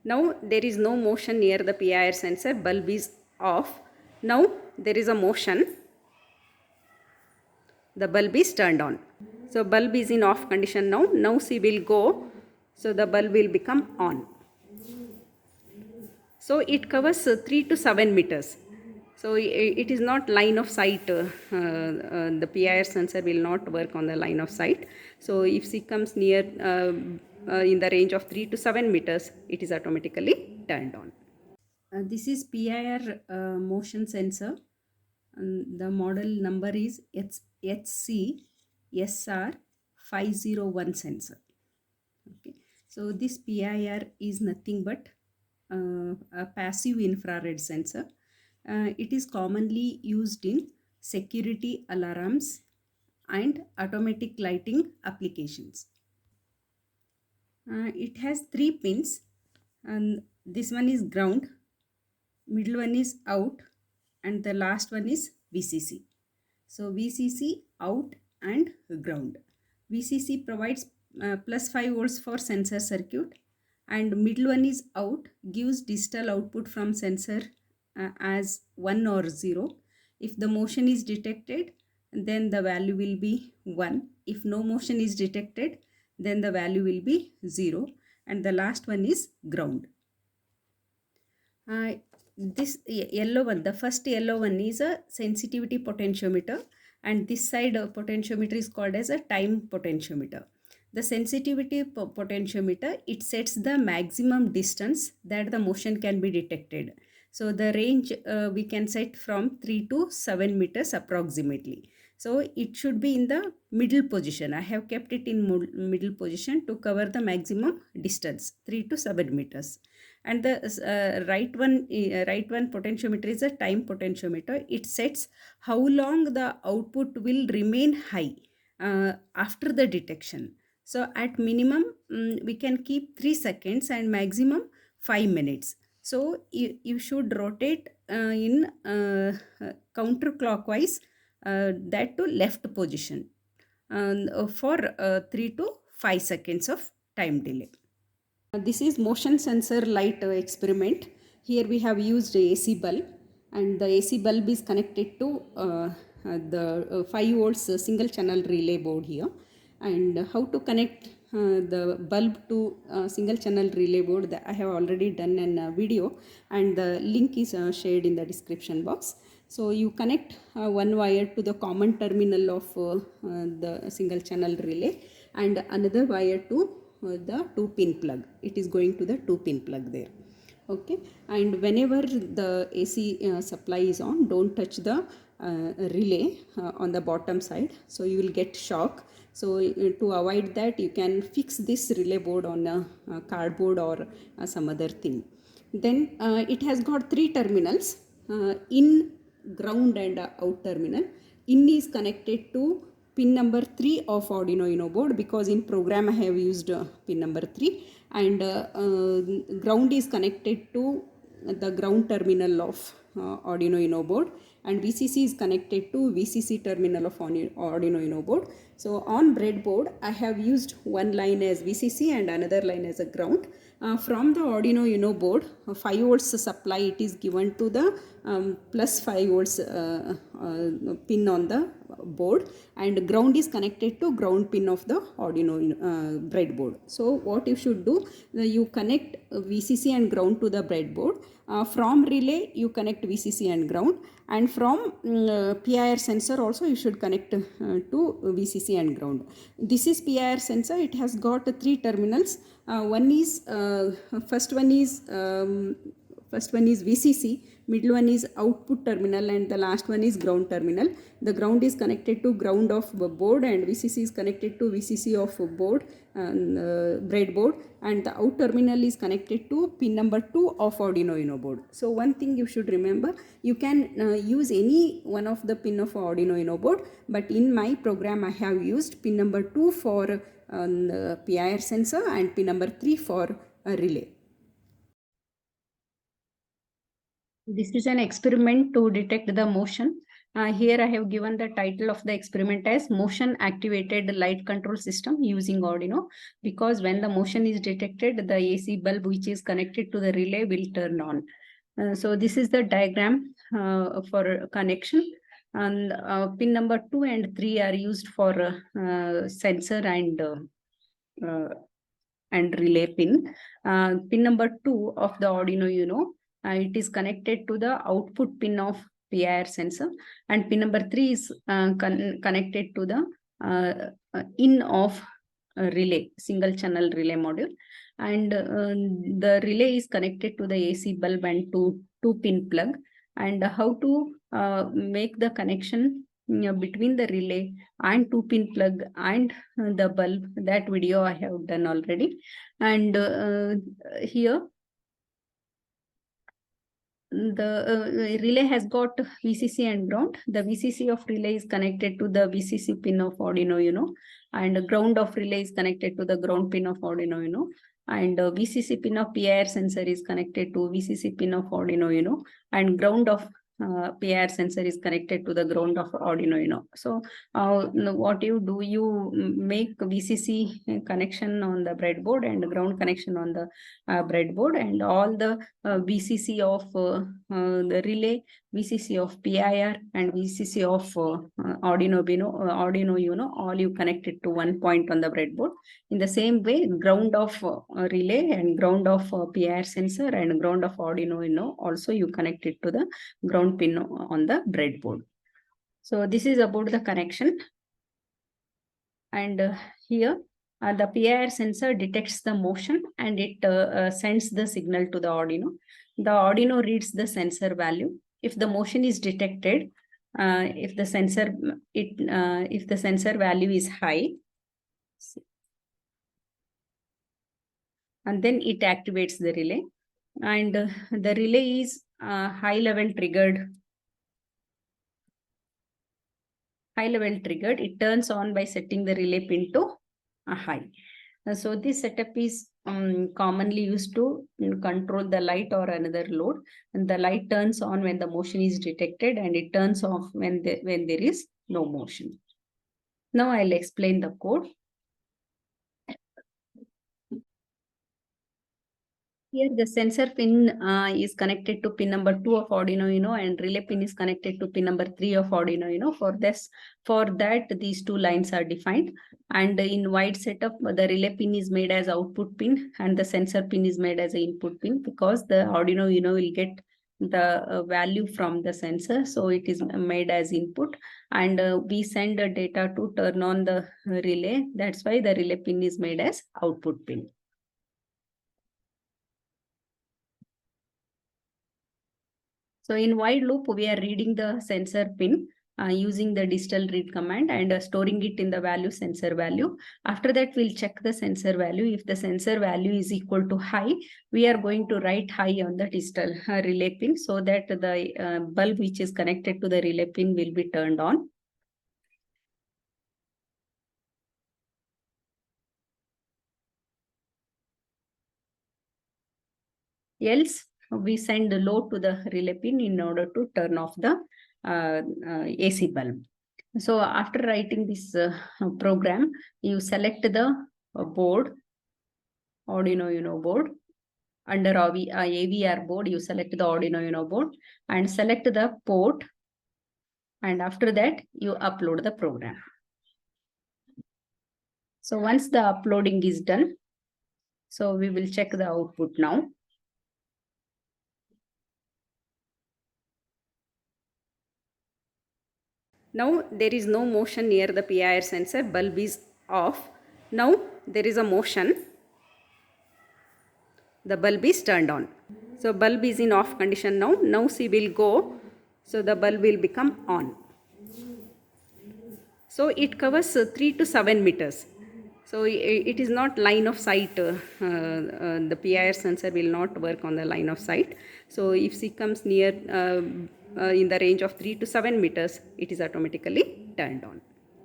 Now there is no motion near the PIR sensor, bulb is off. Now there is a motion, the bulb is turned on. So bulb is in off condition now. Now C will go, so the bulb will become on. So it covers 3 to 7 meters. So it is not line of sight. The PIR sensor will not work on the line of sight. So if C comes near in the range of 3 to 7 meters, it is automatically turned on. This is PIR motion sensor. And the model number is HC-SR501 sensor. Okay. So this PIR is nothing but a passive infrared sensor. It is commonly used in security alarms and automatic lighting applications. It has 3 pins, and this one is ground, middle one is out, and the last one is VCC. So VCC out and ground. VCC provides plus 5 volts for sensor circuit, and middle one is out, gives digital output from sensor as 1 or 0. If the motion is detected, then the value will be 1. If no motion is detected, then the value will be 0. And the last one is ground. This yellow one, the first yellow one is a sensitivity potentiometer, and this side of potentiometer is called as a time potentiometer. The sensitivity potentiometer, it sets the maximum distance that the motion can be detected. So the range we can set from 3 to 7 meters approximately. So it should be in the middle position. I have kept it in middle position to cover the maximum distance, 3 to 7 meters. And the right one potentiometer is a time potentiometer. It sets how long the output will remain high after the detection. So at minimum we can keep 3 seconds and maximum 5 minutes. So you should rotate in counterclockwise, that to left position, for 3 to 5 seconds of time delay. This is motion sensor light experiment. Here we have used AC bulb, and the AC bulb is connected to the 5 volts single channel relay board here. And how to connect the bulb to single channel relay board, that I have already done in video, and the link is shared in the description box. So you connect one wire to the common terminal of the single channel relay, and another wire to the 2-pin plug. It is going to the 2-pin plug there. Okay, and whenever the AC supply is on, don't touch the relay on the bottom side, so you will get shock. So to avoid that, you can fix this relay board on a cardboard or some other thing. Then it has got 3 terminals, in, ground and out terminal. In is connected to pin number 3 of Arduino Uno board, because in program I have used pin number 3, and ground is connected to the ground terminal of Arduino Uno board, and VCC is connected to VCC terminal of Arduino Uno board. So on breadboard I have used one line as VCC and another line as a ground. From the Arduino Uno board, 5 volts supply it is given to the plus 5 volts pin on the board, and ground is connected to ground pin of the Arduino breadboard. So what you should do, you connect VCC and ground to the breadboard. From relay you connect VCC and ground, and from PIR sensor also you should connect to VCC and ground. This is PIR sensor. It has got 3 terminals. First one is VCC, middle one is output terminal, and the last one is ground terminal. The ground is connected to ground of board, and VCC is connected to VCC of board, breadboard, and the out terminal is connected to pin number 2 of Arduino Uno board. So one thing you should remember, you can use any one of the pin of Arduino Uno board, but in my program I have used pin number 2 for PIR sensor and pin number 3 for a relay. This is an experiment to detect the motion. Here I have given the title of the experiment as motion activated light control system using Arduino, because when the motion is detected, the AC bulb which is connected to the relay will turn on. So this is the diagram for connection, and pin number 2 and 3 are used for sensor uh, and relay pin. Pin number 2 of the Arduino Uno, it is connected to the output pin of PIR sensor, and pin number 3 is connected to the in of relay, single channel relay module, and the relay is connected to the AC bulb and to 2-pin plug. And how to make the connection between the relay and 2-pin plug and the bulb, that video I have done already. And here the relay has got VCC and ground. The VCC of relay is connected to the VCC pin of Arduino Uno, and ground of relay is connected to the ground pin of Arduino Uno, and VCC pin of PIR sensor is connected to VCC pin of Arduino Uno, and ground of PIR sensor is connected to the ground of Arduino Uno. So what you do, you make VCC connection on the breadboard and ground connection on the breadboard, and all the VCC of the relay, VCC of PIR, and VCC of Arduino Uno, all you connected to one point on the breadboard. In the same way, ground of relay and ground of PIR sensor and ground of Arduino Uno also you connected to the ground pin on the breadboard. So this is about the connection. And here the PIR sensor detects the motion, and it sends the signal to the Arduino. The Arduino reads the sensor value. If the motion is detected, if the sensor value is high, and then it activates the relay, and the relay is high level triggered. It turns on by setting the relay pin to a high. So this setup is commonly used to control the light or another load, and the light turns on when the motion is detected, and it turns off when there is no motion. Now I'll explain the code. Here the sensor pin is connected to pin number 2 of Arduino Uno, and relay pin is connected to pin number 3 of Arduino Uno. For that, these two lines are defined. And in wide setup, the relay pin is made as output pin, and the sensor pin is made as an input pin, because the Arduino Uno will get the value from the sensor, so it is made as input, and we send the data to turn on the relay. That's why the relay pin is made as output pin. So in while loop, we are reading the sensor pin using the digital read command, and storing it in the value sensor value. After that, we'll check the sensor value. If the sensor value is equal to high, we are going to write high on the digital relay pin, so that the bulb which is connected to the relay pin will be turned on. Else, we send the load to the relay pin in order to turn off the AC bulb. So after writing this program, you select the board, Arduino Uno board. Under AVR board, you select the Arduino Uno board and select the port. And after that, you upload the program. So once the uploading is done, so we will check the output now. Now there is no motion near the PIR sensor, bulb is off. Now there is a motion, the bulb is turned on. So bulb is in off condition now. Now C will go, so the bulb will become on. So it covers 3 to 7 meters. So it is not line of sight. The PIR sensor will not work on the line of sight. So if C comes near in the range of 3 to 7 meters, it is automatically turned on.